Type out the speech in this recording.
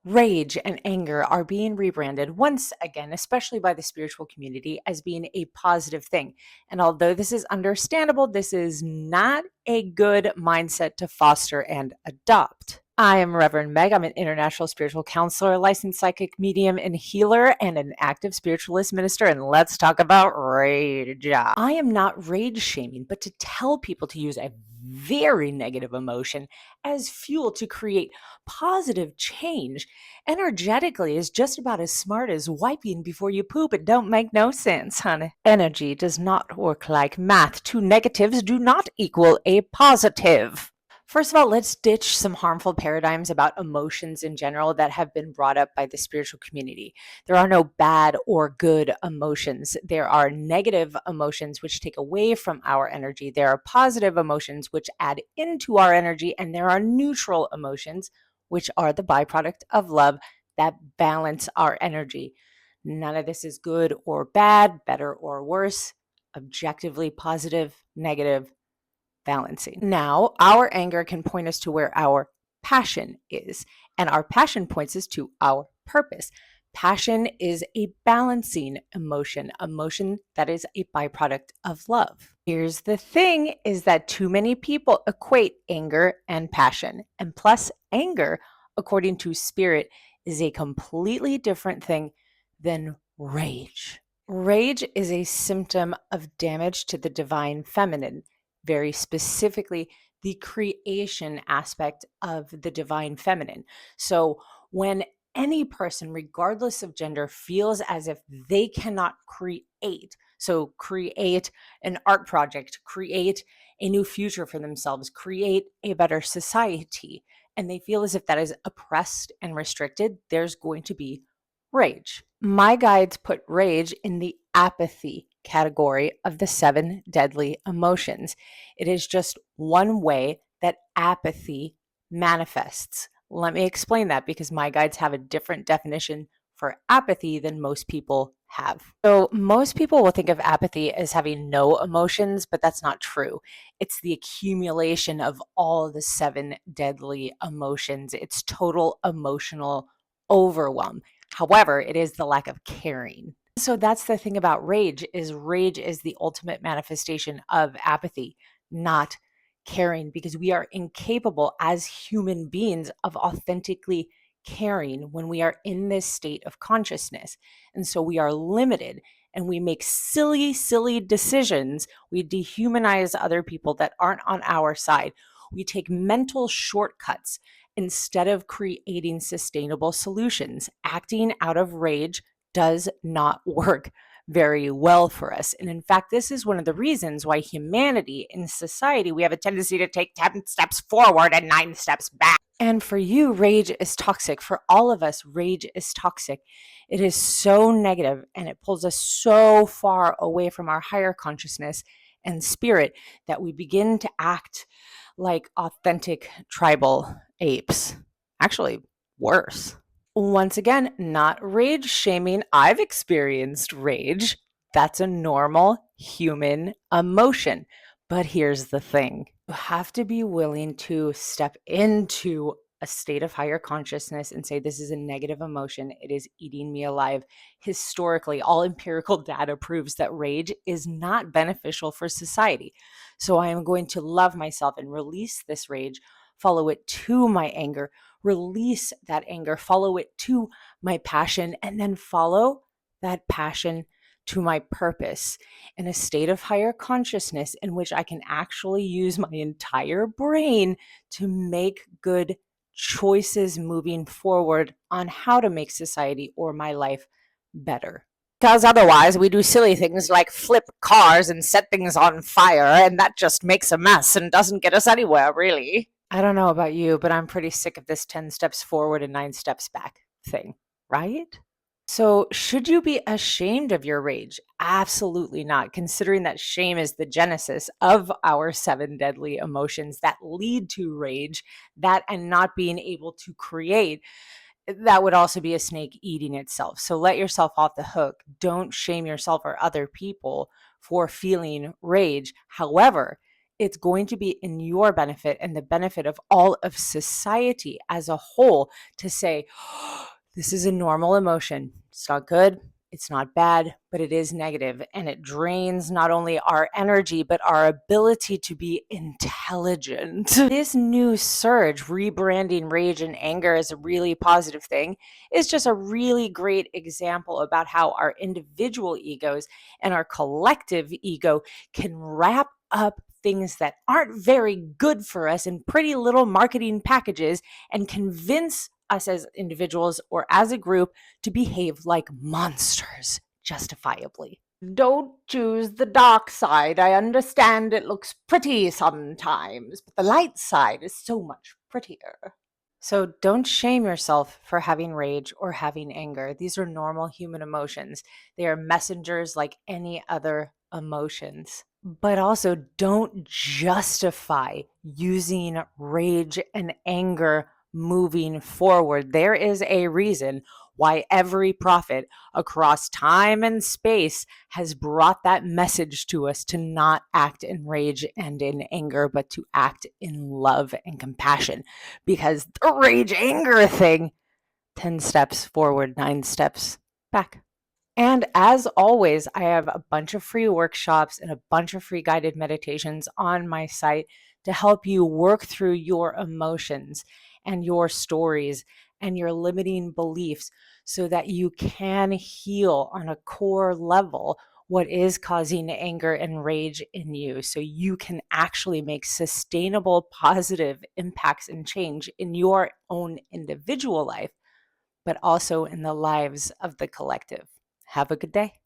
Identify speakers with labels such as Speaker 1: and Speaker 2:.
Speaker 1: Rage and anger are being rebranded once again, especially by the spiritual community, as being a positive thing. And although this is understandable, this is not a good mindset to foster and adopt. I am Reverend Meg. I'm an international spiritual counselor, licensed psychic medium and healer, and an active spiritualist minister. And let's talk about rage. I am not rage shaming, but to tell people to use a very negative emotion as fuel to create positive change energetically is just about as smart as wiping before you poop. It don't make no sense, honey. Energy does not work like math. Two negatives do not equal a positive. First of all, let's ditch some harmful paradigms about emotions in general that have been brought up by the spiritual community. There are no bad or good emotions. There are negative emotions which take away from our energy. There are positive emotions which add into our energy, and there are neutral emotions which are the byproduct of love that balance our energy. None of this is good or bad, better or worse, objectively positive, negative, balancing. Now, our anger can point us to where our passion is, and our passion points us to our purpose. Passion is a balancing emotion that is a byproduct of love. Here's the thing is that too many people equate anger and passion. And plus, anger, according to spirit, is a completely different thing than rage. Rage is a symptom of damage to the divine feminine, very specifically the creation aspect of the divine feminine. So when any person, regardless of gender, feels as if they cannot create, so create an art project, create a new future for themselves, create a better society, and they feel as if that is oppressed and restricted, there's going to be rage. My guides put rage in the apathy category of the 7 deadly emotions. It is just one way that apathy manifests. Let me explain that because my guides have a different definition for apathy than most people have. So, most people will think of apathy as having no emotions, but that's not true. It's the accumulation of all the 7 deadly emotions, it's total emotional overwhelm. However, it is the lack of caring. So that's the thing about rage is the ultimate manifestation of apathy, not caring, because we are incapable as human beings of authentically caring when we are in this state of consciousness. And so we are limited and we make silly decisions. We dehumanize other people that aren't on our side. We take mental shortcuts instead of creating sustainable solutions. Acting out of rage does not work very well for us. And in fact, this is one of the reasons why humanity in society, we have a tendency to take 10 steps forward and 9 steps back. And for you, rage is toxic. For all of us, rage is toxic. It is so negative and it pulls us so far away from our higher consciousness and spirit that we begin to act like authentic tribal apes. Actually, worse. Once again, not rage shaming. I've experienced rage. That's a normal human emotion. But here's the thing you have to be willing to step into a state of higher consciousness and say, this is a negative emotion. It is eating me alive. Historically, all empirical data proves that rage is not beneficial for society. So I am going to love myself and release this rage, follow it to my anger, release that anger, follow it to my passion, and then follow that passion to my purpose in a state of higher consciousness in which I can actually use my entire brain to make good choices moving forward on how to make society or my life better. Because otherwise, we do silly things like flip cars and set things on fire, and that just makes a mess and doesn't get us anywhere, really. I don't know about you, but I'm pretty sick of this 10 steps forward and 9 steps back thing, right? So, should you be ashamed of your rage? Absolutely not, considering that shame is the genesis of our 7 deadly emotions that lead to rage, that and not being able to create. That would also be a snake eating itself. So let yourself off the hook. Don't shame yourself or other people for feeling rage. However, it's going to be in your benefit and the benefit of all of society as a whole to say, oh, this is a normal emotion. It's not good. It's not bad, but it is negative, and it drains not only our energy, but our ability to be intelligent. This new surge, rebranding rage and anger as a really positive thing, is just a really great example about how our individual egos and our collective ego can wrap up things that aren't very good for us in pretty little marketing packages and convince us as individuals or as a group to behave like monsters justifiably. Don't choose the dark side. I understand it looks pretty sometimes, but the light side is so much prettier. So don't shame yourself for having rage or having anger. These are normal human emotions. They are messengers like any other emotions. But also don't justify using rage and anger moving forward. There is a reason why every prophet across time and space has brought that message to us to not act in rage and in anger, but to act in love and compassion. Because the rage anger thing, 10 steps forward, 9 steps back. And as always, I have a bunch of free workshops and a bunch of free guided meditations on my site to help you work through your emotions and your stories and your limiting beliefs so that you can heal on a core level what is causing anger and rage in you, so you can actually make sustainable positive impacts and change in your own individual life, but also in the lives of the collective. Have a good day.